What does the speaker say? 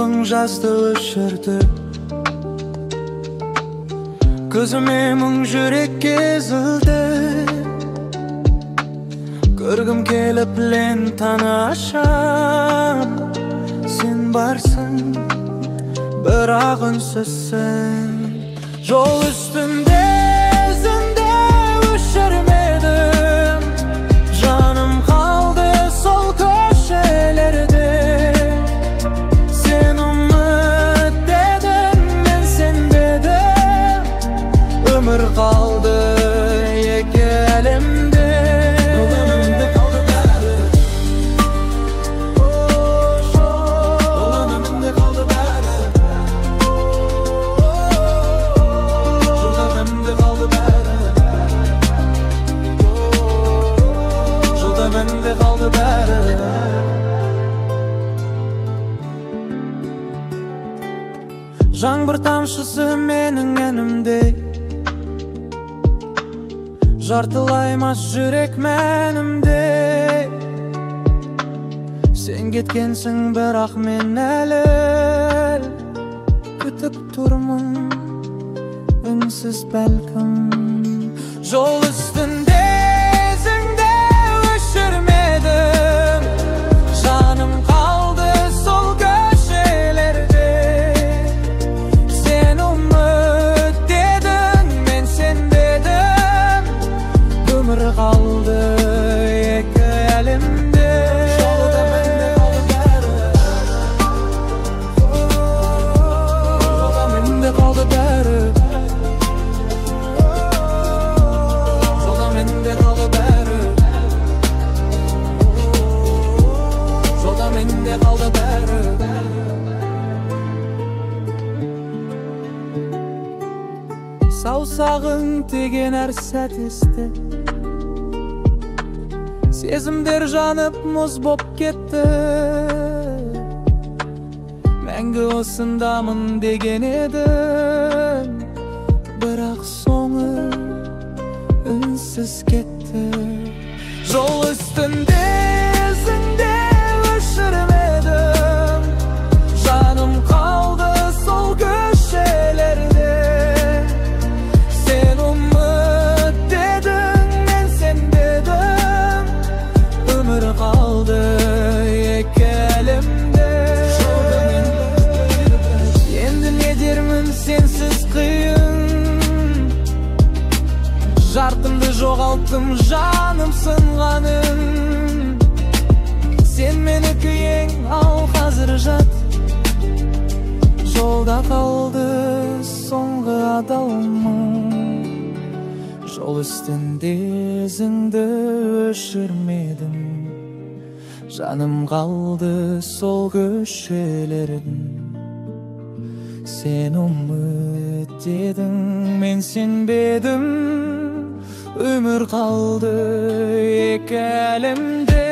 Işığın жазды өшірді. Көзіме мың жүрек кезілді. Көргім келіп лентаны ашам. Sen varsın, бірақ үнсізсің. Жол üstünde izinde өшірмедім. Жаным қалды сол көшелерде. Sen үміт дедің, мен сенбедім. Өмір қалды екі әлемде. Өмірімде қалды бәрі. Өмірімде қалды бәрі. Өмірімде қалды бәрі. Өмірімде қалды бәрі. Жаңбыр тамшысы менің әнімде. Жартылаймас жүрек мәнімде. Sen кеткенсің, бірақ мен әлі күтіп тұрмын, үнсіз бәлкім. Жол үстінде ізіңді өшірмедім. Жаным қалды сол көшелерде. Sen үміт дедің, мен сенбедім. Өмір қалды екі әлемде. Жолда менде қалды бәрі. Жолда менде қалды бәрі. Жолда менде қалды бәрі. Саусағың тиген әр сәт есте. Сезімдер жанып мұз боп кетті. Мәңгі осындамын деген едің, бірақ соңы үнсіз кетті. Жол үстінде ізіңде өшірмедім. Жаным қалды сол көшелерде. Sen үміт дедің, мен сенбедім. Өмір қалды екі әлемде. Енді не дермін, сенсіз қиын. Жартымды жоғалттым, жаным сынғаным. Sen менікі ең, ал қазір жат. Жолда қалды соңғы адалмын. Жол үстінде ізіңді өшірмедім. Жаным қалды сол көшелердің. Sen үміт дедің, мен сенбедім. Өмір қалды екі әлемде.